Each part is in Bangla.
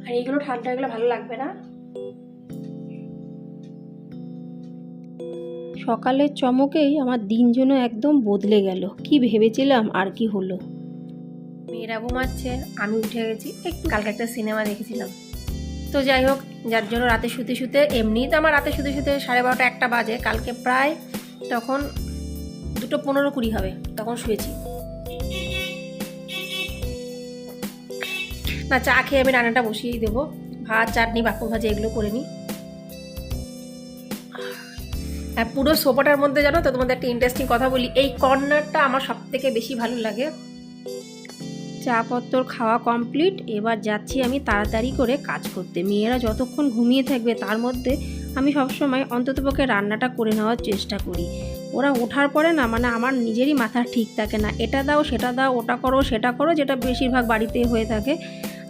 আর এইগুলো ঠান্ডা হয়ে গেলে ভালো লাগবে না। সকালের চমকেই আমার দিন যেন একদম বদলে গেল। কি ভেবেছিলাম আর কি হলো। মেয়েরা ঘুমাচ্ছে, আমি উঠে গেছি। কালকে একটা সিনেমা দেখেছিলাম। তো যাই হোক, যার জন্য রাতে শুতে শুতে, এমনিই তো আমার রাতে শুতে শুতে 12:30 1টা বাজে। কালকে প্রায় তখন 2:15-20 হবে, তখন শুয়েছি। না, চা খেয়ে আমি রান্নাটা বসিয়েই দেবো। ভাত, চাটনি, পাঁপড় ভাজা এগুলো করে নিই। আর পুরো সোফাটার মধ্যে জানো তো, তোমাদের একটা ইন্টারেস্টিং কথা বলি, এই কর্নারটা আমার সব থেকে বেশি ভালো লাগে। চা পত্র খাওয়া কমপ্লিট, এবার যাচ্ছি আমি তাড়াতাড়ি করে কাজ করতে। মেয়েরা যতক্ষণ ঘুমিয়ে থাকবে তার মধ্যে আমি সবসময় অন্ততপক্ষে রান্নাটা করে নেওয়ার চেষ্টা করি। ওরা ওঠার পরে না, মানে আমার নিজেরই মাথা ঠিক থাকে না, এটা দাও সেটা দাও, ওটা করো সেটা করো, যেটা বেশিরভাগ বাড়িতে হয়ে থাকে।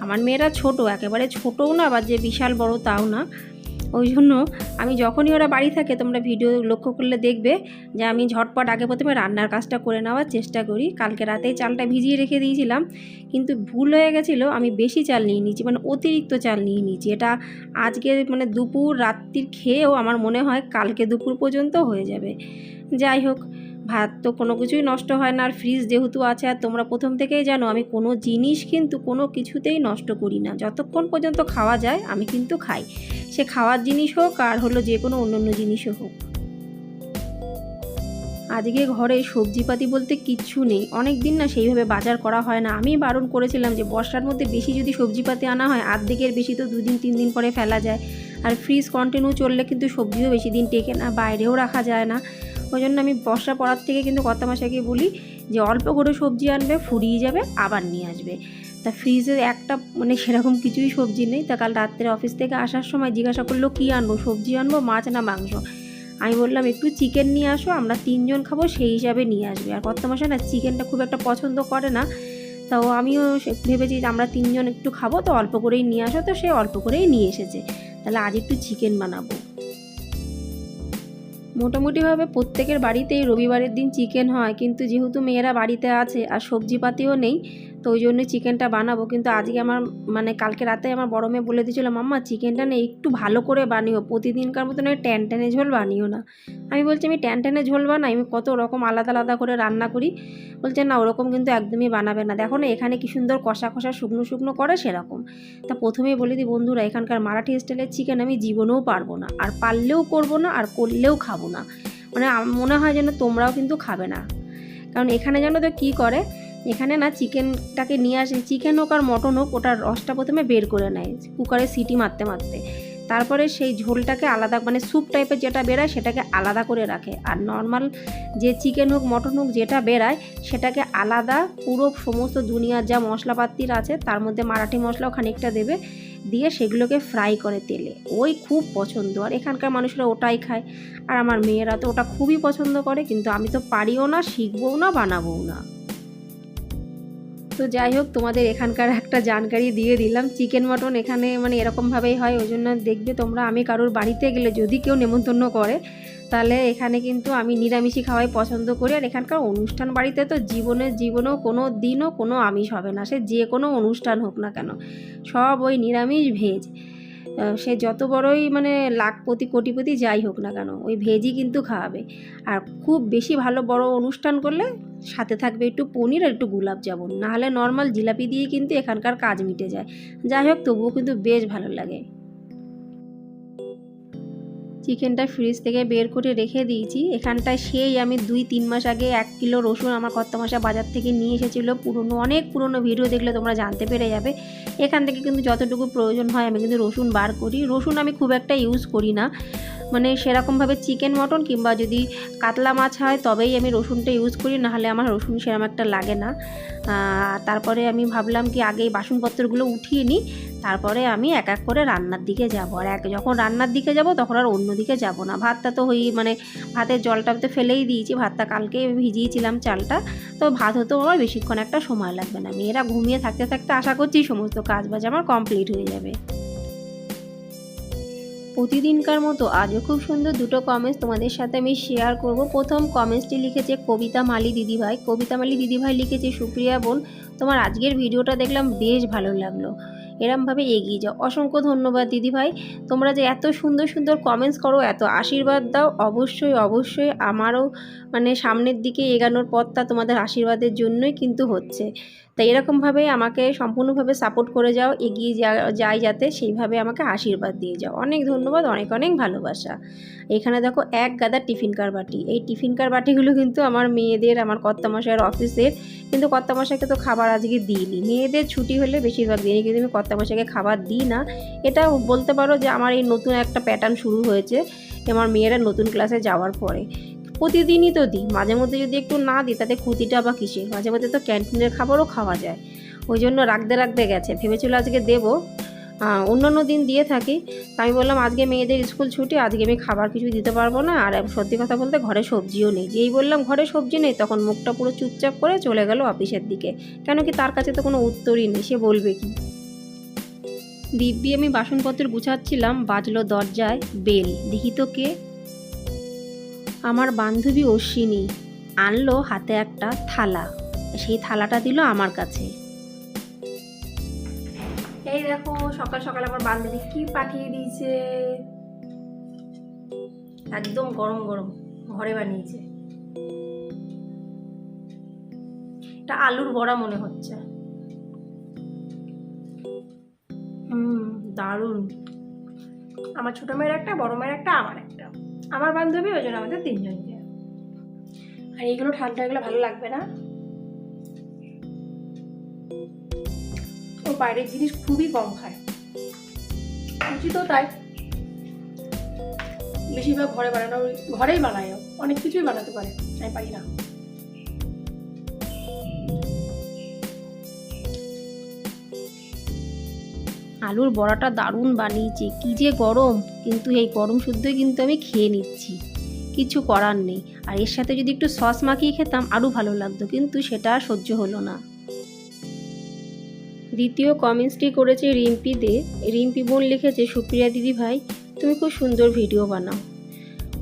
আমার মেয়েরা ছোট, একেবারে ছোটও না বা যে বিশাল বড় তাও না। ওই জন্য আমি যখনই ওরা বাড়ি থাকে, তোমরা ভিডিও লক্ষ্য করলে দেখবে যে আমি ঝটপট আগে প্রথমে রান্নার কাজটা করে নেওয়ার চেষ্টা করি। কালকে রাতেই চালটা ভিজিয়ে রেখে দিয়েছিলাম, কিন্তু ভুল হয়ে গেছিলো, আমি বেশি চাল নিয়ে নিয়েছি, মানে অতিরিক্ত চাল নিয়ে নিয়েছি। এটা আজকে মানে দুপুর রাত্রির খেয়েও আমার মনে হয় কালকে দুপুর পর্যন্ত হয়ে যাবে। যাই হোক, ভাত তো কোনো কিছুই নষ্ট হয় না, আর ফ্রিজ যেহেতু আছে, আর তোমরা প্রথম থেকেই জানো আমি কোনো জিনিস কিন্তু কোনো কিছুতেই নষ্ট করি না। যতক্ষণ পর্যন্ত খাওয়া যায় আমি কিন্তু খাই, সে খাওয়ার জিনিস হোক আর হলো যে কোনো অন্য জিনিসও হোক। আজকে ঘরে সবজিপাতি বলতে কিচ্ছু নেই, অনেক দিন না সেইভাবে বাজার করা হয় না। আমি বারণ করেছিলাম যে বর্ষার মধ্যে বেশি যদি সবজিপাতি আনা হয়, অর্ধেকের বেশি তো 2 দিন 3 দিন পরে ফেলা যায়, আর ফ্রিজ কন্টিনিউ চললে কিন্তু সবজিও বেশি দিন টেকে না, বাইরেও রাখা যায় না। ওই জন্য আমি বর্ষা পড়ার থেকে কিন্তু কর্তামশাইকে বলি যে অল্প করে সবজি আনবে, ফুরিয়ে যাবে আবার নিয়ে আসবে। তা ফ্রিজে একটা মানে সেরকম কিছুই সবজি নেই। তা কাল রাত্রে অফিস থেকে আসার সময় জিজ্ঞাসা করলো কী আনবো, সবজি আনবো, মাছ না মাংস। আমি বললাম একটু চিকেন নিয়ে আসো, আমরা 3 জন খাবো সেই হিসাবে নিয়ে আসবে। আর কর্তামশাই না চিকেনটা খুব একটা পছন্দ করে না, তাও আমিও ভেবেছি যে আমরা 3 জন একটু খাবো, তো অল্প করেই নিয়ে আসো। তো সে অল্প করেই নিয়ে এসেছে, তাহলে আজ একটু চিকেন বানাবো। মোটামুটিভাবে প্রত্যেকের বাড়িতেই রবিবারের দিন চিকেন হয়, কিন্তু যেহেতু মেয়েরা বাড়িতে আছে আর সবজিপাতিও নেই, তো ওই জন্য চিকেনটা বানাবো। কিন্তু আজকে আমার মানে কালকে রাতে আমার বড় মেয়ে বলে দিয়েছিল, মাম্মা চিকেনটা না একটু ভালো করে বানিও, প্রতিদিনকার মতন ওই ট্যানট্যানে ঝোল বানিও না। আমি বলছি আমি ট্যানট্যানে ঝোল বানাই, আমি কত রকম আলাদা আলাদা করে রান্না করি। বলছে না, ওরকম কিন্তু একদমই বানাবে না, দেখো না এখানে কি সুন্দর কষা কষা শুকনো শুকনো করে সেরকম। তা প্রথমেই বলে দিই বন্ধুরা, এখানকার মারাঠি স্টাইলের চিকেন আমি জীবনেও পারবো না, আর পারলেও করবো না, আর করলেও খাবো না। মানে মনে হয় যেন তোমরাও কিন্তু খাবে না। কারণ এখানে জানো তো কী করে, এখানে না চিকেনটাকে নিয়ে আসে, চিকেন হোক আর মটন হোক, ওটার রসটা প্রথমে বের করে নেয় কুকারে সিটি মারতে মারতে, তারপরে সেই ঝোলটাকে আলাদা, মানে স্যুপ টাইপের যেটা বেরায় সেটাকে আলাদা করে রাখে। আর নর্মাল যে চিকেন হোক মটন হোক যেটা বেরায় সেটাকে আলাদা, পুরো সমস্ত দুনিয়ার যা মশলাপাতির আছে তার মধ্যে মারাঠি মশলাও খানিকটা দেবে, দিয়ে সেগুলোকে ফ্রাই করে তেলে, ওই খুব পছন্দ। আর এখানকার মানুষরা ওটাই খায়, আর আমার মেয়েরা তো ওটা খুবই পছন্দ করে, কিন্তু আমি তো পারিও না, শিখবও না, বানাবোও না। তো যাই হোক, তোমাদের এখানকার একটা জানকারি দিয়ে দিলাম। চিকেন মটন এখানে মানে এরকমভাবেই হয়, ওই জন্য দেখবে তোমরা, আমি কারোর বাড়িতে গেলে যদি কেউ নেমন্তন্ন করে, তাহলে এখানে কিন্তু আমি নিরামিষই খাওয়াই পছন্দ করি। আর এখানকার অনুষ্ঠান বাড়িতে তো জীবনেও কোনো দিনও কোনো আমিষ হবে না, সে যে কোনো অনুষ্ঠান হোক না কেন, সব ওই নিরামিষ ভেজ। সে যত বড়ই মানে লাখপতি কোটিপতি যাই হোক না কেন, ওই ভেজই কিন্তু খাওয়াবে। আর খুব বেশি ভালো বড় অনুষ্ঠান করলে সাথে থাকবে একটু পনির আর একটু গোলাপ জামুন, নাহলে নর্মাল জিলাপি দিয়ে কিন্তু এখানকার কাজ মিটে যায়। যাই হোক, তবুও কিন্তু বেশ ভালো লাগে। চিকেনটা ফ্রিজ থেকে বের করে রেখে দিয়েছি। এখানটায় সেই আমি 2-3 মাস আগে 1 কিলো রসুন আমার কর্তামশাই বাজার থেকে নিয়ে এসেছিলো, পুরনো, অনেক পুরনো ভিডিও দেখলে তোমরা জানতে পেরে যাবে। এখান থেকে কিন্তু যতটুকু প্রয়োজন হয় আমি কিন্তু রসুন বার করি। রসুন আমি খুব একটা ইউজ করি না, মানে সেরকমভাবে চিকেন মটন কিংবা যদি কাতলা মাছ হয় তবেই আমি রসুনটা ইউজ করি, নাহলে আমার রসুন সেরকম একটা লাগে না। তারপরে আমি ভাবলাম কি আগে এই বাসনপত্রগুলো উঠিয়ে নিই, তারপরে আমি এক এক করে রান্নার দিকে যাব। আর যখন রান্নার দিকে যাব তখন আর অন্য দিকে যাব না। ভাতটা তো মানে ভাতের জলটা তো ফেলেই দিয়েছি, ভাতটা কালকে ভিজিয়েছিলাম চালটা, তো ভাত হতেও আমার বেশিক্ষণ একটা সময় লাগবে না। মেয়েরা ঘুমিয়ে থাকতে থাকতে আশা করছি সমস্ত কাজ বাজ আমার কমপ্লিট হয়ে যাবে। প্রতিদিনকার মতো আজও খুব সুন্দর 2টো কমেন্টস তোমাদের সাথে আমি শেয়ার করব। প্রথম কমেন্টসটি লিখেছে কবিতা মালি দিদিভাই। কবিতা মালি দিদিভাই লিখেছে, সুপ্রিয়া বোন, তোমার আজকের ভিডিওটা দেখলাম বেশ ভালো লাগলো। এরমভাবে এগিয়ে যাও। অসংখ্য ধন্যবাদ দিদিভাই, তোমরা যে এত সুন্দর সুন্দর কমেন্টস করো, এত আশীর্বাদ দাও, অবশ্যই অবশ্যই আমারও মানে সামনের দিকে এগানোর পথটা তোমাদের আশীর্বাদের জন্যই কিন্তু হচ্ছে। তাই এরকমভাবে আমাকে সম্পূর্ণভাবে সাপোর্ট করে যাও, এগিয়ে যাই যাতে, সেইভাবে আমাকে আশীর্বাদ দিয়ে যাও। অনেক ধন্যবাদ, অনেক অনেক ভালোবাসা। এখানে দেখো এক গাদা টিফিনকার বাটি, এই টিফিনকার বাটিগুলো কিন্তু আমার মেয়েদের, আমার কর্তামশাইয়ের অফিসের, কিন্তু কর্তামশাইকে তো খাবার আজকে দিইনি, মেয়েদের ছুটি হলে বেশিরভাগ দিনই কিন্তু আমি কর্তামশাইকে খাবার দিই না। এটা বলতে পারো যে আমার এই নতুন একটা প্যাটার্ন শুরু হয়েছে আমার মেয়েরা নতুন ক্লাসে যাওয়ার পরে। প্রতিদিনই তো দিই, মাঝে মধ্যে যদি একটু না দিই তাতে ক্ষতিটা বা কিসের, মাঝে মধ্যে তো ক্যান্টিনের খাবারও খাওয়া যায়, ওই জন্য রাখতে রাখতে গেছে, ভেবেছিল আজকে দেবো, অন্যান্য দিন দিয়ে থাকি। আমি বললাম আজকে মেয়েদের স্কুল ছুটি, আজকে আমি খাবার কিছু দিতে পারবো না, আর সত্যি কথা বলতে ঘরে সবজিও নেই। যেই বললাম ঘরে সবজি নেই, তখন মুখটা পুরো চুপচাপ করে চলে গেল অফিসের দিকে। কেন কি, তার কাছে তো কোনো উত্তরই নেই, সে বলবে কি। দিব্যি আমি বাসনপত্র গুছাচ্ছিলাম, বাজলো দরজায় বেল, দেখি তো কে। আমার বান্ধবী অশ্বিনী আনলো হাতে একটা থালা, সেই থালাটা দিল আমার কাছে। এই দেখো সকাল সকাল আমার বান্ধবী কি পাঠিয়ে দিয়েছে, একদম গরম গরম, ঘরে বানিয়েছে। এটা আলুর বড়া মনে হচ্ছে, দারুণ। আমার ছোট মেয়ের একটা, বড় মেয়ের একটা, আমার একটা, আমার বান্ধবী, ওই জন্য আমাদের তিনজনকে। আর এইগুলো ঠান্ডা, এগুলো ভালো লাগবে না, ও বাইরের জিনিস খুবই কম খায়, উচিতও তাই। বেশিরভাগ ঘরে বানানো, ঘরেই বানায়, অনেক কিছুই বানাতে পারে, আমি পারি না। আলুর বড়াটা দারুণ বানিয়েছে, কি যে গরম, কিন্তু এই গরম শুদ্ধই কিন্তু আমি খেয়ে নিচ্ছি, কিছু করার নেই। আর এর সাথে যদি একটু সস মাখিয়ে খেতাম আরও ভালো লাগতো, কিন্তু সেটা সহ্য হলো না। দ্বিতীয় কমেন্টসটি করেছে রিম্পি দে। রিম্পি বোন লিখেছে, সুপ্রিয়া দিদি ভাই তুমি খুব সুন্দর ভিডিও বানাও।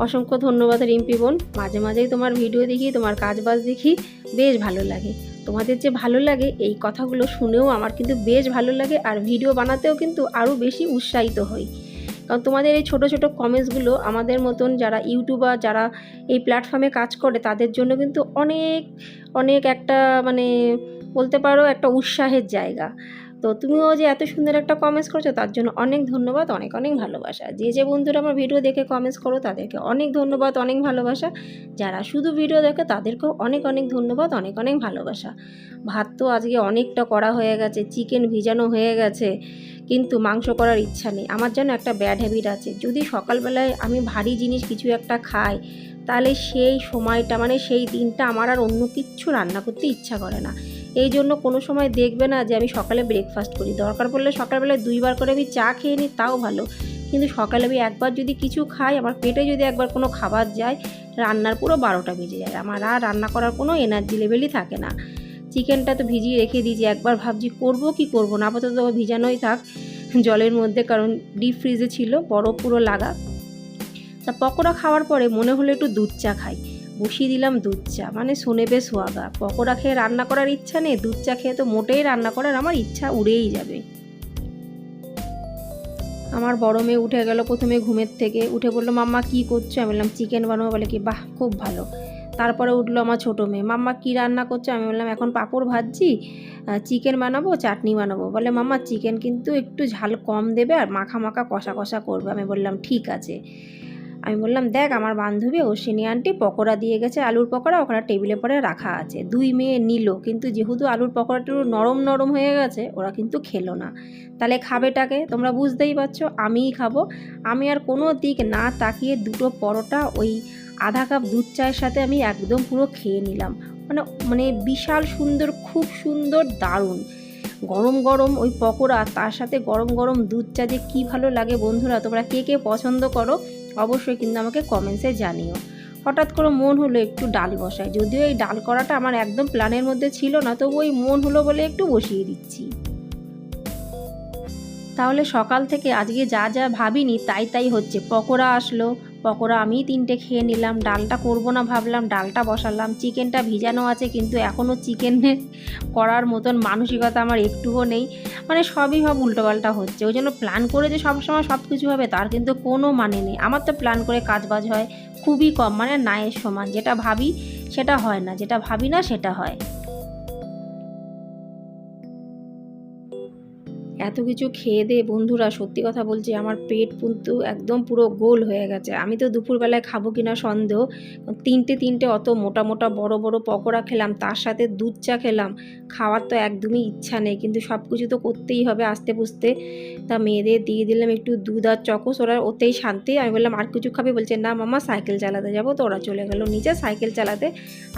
অসংখ্য ধন্যবাদ রিম্পি বোন, মাঝে মাঝেই তোমার ভিডিও দেখি, তোমার কাজবাজ দেখি, বেশ ভালো লাগে। তোমাদের যে ভালো লাগে এই কথাগুলো শুনেও আমার কিন্তু বেশ ভালো লাগে, আর ভিডিও বানাতেও কিন্তু আরও বেশি উৎসাহিত হই। কারণ তোমাদের এই ছোট ছোট কমেন্টসগুলো আমাদের মতন যারা ইউটিউবার, যারা এই প্ল্যাটফর্মে কাজ করে, তাদের জন্য কিন্তু অনেক অনেক একটা মানে বলতে পারো একটা উৎসাহের জায়গা। তো তুমিও যে এত সুন্দর একটা কমেন্টস করছো, তার জন্য অনেক ধন্যবাদ, অনেক অনেক ভালোবাসা। যে যে বন্ধুরা আমার ভিডিও দেখে কমেন্টস করো তাদেরকে অনেক ধন্যবাদ, অনেক ভালোবাসা। যারা শুধু ভিডিও দেখে তাদেরকেও অনেক অনেক ধন্যবাদ, অনেক অনেক ভালোবাসা। ভাত তো আজকে অনেকটা করা হয়ে গেছে, চিকেন ভিজানো হয়ে গেছে, কিন্তু মাংস করার ইচ্ছা নেই। আমার যেন একটা ব্যাড হ্যাবিট আছে, যদি সকালবেলায় আমি ভারী জিনিস কিছু একটা খাই, তাহলে সেই সময়টা মানে সেই দিনটা আমার আর অন্য কিচ্ছু রান্না করতে ইচ্ছা করে না। এই জন্য কোনো সময় দেখবে না যে আমি সকালে ব্রেকফাস্ট করি, দরকার পড়লে সকালবেলায় 2 বার করে আমি চা খেয়ে নিই, তাও ভালো, কিন্তু সকালে আমি একবার যদি কিছু খাই, আমার পেটে যদি একবার কোনো খাবার যায়, রান্নার পুরো 12টা বেজে যায়, আমার আর রান্না করার কোনো এনার্জি লেভেলই থাকে না। চিকেনটা তো ভিজিয়ে রেখে দিয়েছি, একবার ভাবছি করবো কি করবো না, আপাতত ভিজানোই থাক জলের মধ্যে, কারণ ডিপ ফ্রিজে ছিল, বরফ পুরো লাগা। তা পকোড়া খাওয়ার পরে মনে হলো একটু দুধ চা খাই, বসিয়ে দিলাম দুধ চা, মানে শোনেবে সোয়াগা। পকোড়া খেয়ে রান্না করার ইচ্ছা নেই, দুধ চা খেয়ে তো মোটেই রান্না করার আমার ইচ্ছা উড়েই যাবে। আমার বড় মেয়ে উঠে গেল প্রথমে ঘুমের থেকে, উঠে বললো মাম্মা কী করছো, আমি বললাম চিকেন বানাবো, বলে কি বাহ খুব ভালো। তারপরে উঠলো আমার ছোটো মেয়ে, মাম্মা কী রান্না করছো, আমি বললাম এখন পাঁপড় ভাজছি, চিকেন বানাবো, চাটনি বানাবো। বলে মাম্মা চিকেন কিন্তু একটু ঝাল কম দেবে, আর মাখা মাখা কষা কষা করবে। আমি বললাম ঠিক আছে। আমি বললাম দেখ আমার বান্ধবী অশ্বিনী আন্টি পকোড়া দিয়ে গেছে, আলুর পকোড়া ওখানে টেবিলে পরে রাখা আছে। 2 মেয়ে নিল, কিন্তু যেহেতু আলুর পকোড়াটা নরম নরম হয়ে গেছে, ওরা কিন্তু খেলো না। তাহলে খাবেটাকে তোমরা বুঝতেই পারছো, আমিই খাবো। আমি আর কোনো দিক না তাকিয়ে 2টো পরোটা ওই আধা কাপ দুধ চায়ের সাথে আমি একদম পুরো খেয়ে নিলাম। মানে বিশাল সুন্দর, খুব সুন্দর, দারুণ। গরম গরম ওই পকোড়া, তার সাথে গরম গরম দুধ চা যে কী ভালো লাগে বন্ধুরা, তোমরা কে কে পছন্দ করো অবশ্যই কিন্তু আমাকে কমেন্টসে জানিও। হঠাৎ করে মন হলো একটু ডাল বসাই, যদিও এই ডাল করাটা আমার একদম প্ল্যানের মধ্যে ছিল না, তবু ওই মন হলো বলে একটু বসিয়ে দিচ্ছি। তাহলে সকাল থেকে আজকে যা যা ভাবিনি তাই তাই হচ্ছে। পকোড়া আসলো, পকোড়া আমি 3টে খেয়ে নিলাম। ডালটা করব না ভাবলাম, ডালটা বসালাম। চিকেনটা ভিজানো আছে কিন্তু এখনও চিকেনের করার মতন মানসিকতা আমার একটুও নেই। মানে সবই উল্টোপাল্টা হচ্ছে। ওই জন্য প্ল্যান করে যে সবসময় সব কিছু হবে তার কিন্তু কোনো মানে নেই। আমার তো প্ল্যান করে কাজবাজ হয় খুবই কম, মানে নায়ের সমান। যেটা ভাবি সেটা হয় না, যেটা ভাবি না সেটা হয়। এত কিছু খেয়ে দিয়ে বন্ধুরা সত্যি কথা বলছি আমার পেট কিন্তু একদম পুরো গোল হয়ে গেছে। আমি তো দুপুরবেলায় খাবো কিনা সন্দেহ। তিনটে অত মোটা মোটা বড় বড় পকোড়া খেলাম, তার সাথে দুধ চা খেলাম। খাওয়ার তো একদমই ইচ্ছা নেই, কিন্তু সব কিছু তো করতেই হবে আস্তে পুস্তে। তা মেয়েদের দিয়ে দিলাম একটু দুধ আর চকোস, ওরা ওতেই শান্তি। আমি বললাম আর কিছু খাবে, বলছে না মামা সাইকেল চালাতে যাবো। তো ওরা চলে গেল নিচে সাইকেল চালাতে।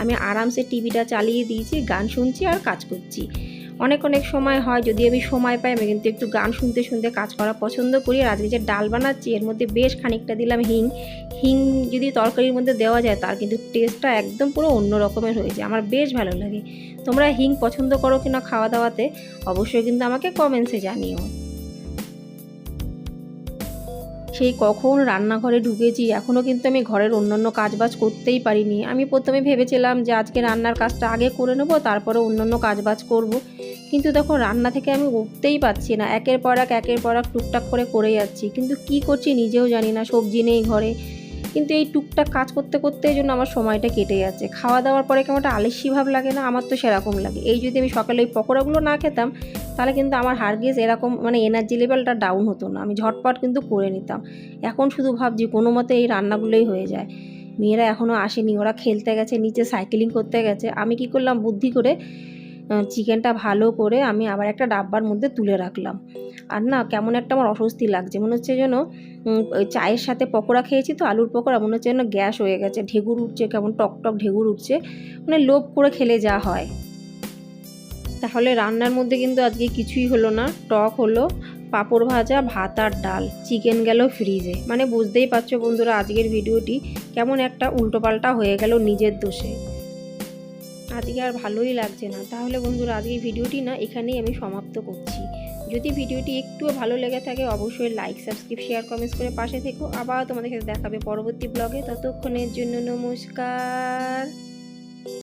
আমি আরামসে টিভিটা চালিয়ে দিয়েছি, গান শুনছি আর কাজ করছি। অনেক সময় হয়, যদি আমি সময় পাই আমি কিন্তু একটু গান শুনতে শুনতে কাজ করা পছন্দ করি। আর আজকে যে ডাল বানাচ্ছি এর মধ্যে বেশ খানিকটা দিলাম হিং যদি তরকারির মধ্যে দেওয়া যায় তার কিন্তু টেস্টটা একদম পুরো অন্য রকমের হয়ে যায়, আমার বেশ ভালো লাগে। তোমরা হিং পছন্দ করো কিনা খাওয়া দাওয়াতে অবশ্যই কিন্তু আমাকে কমেন্টসে জানিও। সেই কখন রান্নাঘরে ঢুকেছি, এখনও কিন্তু আমি ঘরের অন্যান্য কাজবাজ করতেই পারিনি। আমি প্রথমে ভেবেছিলাম যে আজকে রান্নার কাজটা আগে করে নেব, তারপরে অন্যান্য কাজবাজ করব। কিন্তু তখন রান্না থেকে আমি উঠতেই পারছি না, একের পর এক টুকটাক করে যাচ্ছি। কিন্তু কি করছি নিজেও জানি না, সবজি নেই ঘরে। কিন্তু এই টুকটাক কাজ করতে করতে এই জন্য আমার সময়টা কেটে যাচ্ছে। খাওয়া দাওয়ার পরে কেমন একটা আলস্যি ভাব লাগে না, আমার তো সেরকম লাগে। এই যদি আমি সকালে ওই পকোড়াগুলো না খেতাম তাহলে কিন্তু আমার হারগিজ এরকম মানে এনার্জি লেভেলটা ডাউন হতো না, আমি ঝটপট কিন্তু করে নিতাম। এখন শুধু ভাবছি কোনো মতে এই রান্নাগুলোই হয়ে যায়। মেয়েরা এখনও আসেনি, ওরা খেলতে গেছে, নিচে সাইকেলিং করতে গেছে। আমি কি করলাম বুদ্ধি করে চিকেনটা ভালো করে আমি আবার একটা ডাব্বার মধ্যে তুলে রাখলাম। আর না কেমন একটা আমার অস্বস্তি লাগছে, মনে হচ্ছে যেন চায়ের সাথে পকোড়া খেয়েছি তো আলুর পকোড়া, মনে হচ্ছে যেন গ্যাস হয়ে গেছে, ঢেকুর উঠছে, কেমন টক ঢেকুর উঠছে, মানে লোভ করে খেলে যা হয়। তাহলে রান্নার মধ্যে কিন্তু আজকে কিছুই হলো না। টক হলো, পাঁপড় ভাজা, ভাত আর ডাল, চিকেন গেল ফ্রিজে। মানে বুঝতেই পারছো বন্ধুরা আজকের ভিডিওটি কেমন একটা উল্টোপাল্টা হয়ে গেল নিজের দোষে। আজকে আর ভালোই লাগছে না। তাহলে বন্ধুরা আজকের ভিডিওটি না এখানেই আমি সমাপ্ত করছি। যদি ভিডিওটি একটুও ভালো লেগে থাকে অবশ্যই লাইক, সাবস্ক্রাইব, শেয়ার, কমেন্টস করে পাশে থেকো। আবার তোমাদের সাথে দেখাবে পরবর্তী ব্লগে। ততক্ষণের জন্য নমস্কার।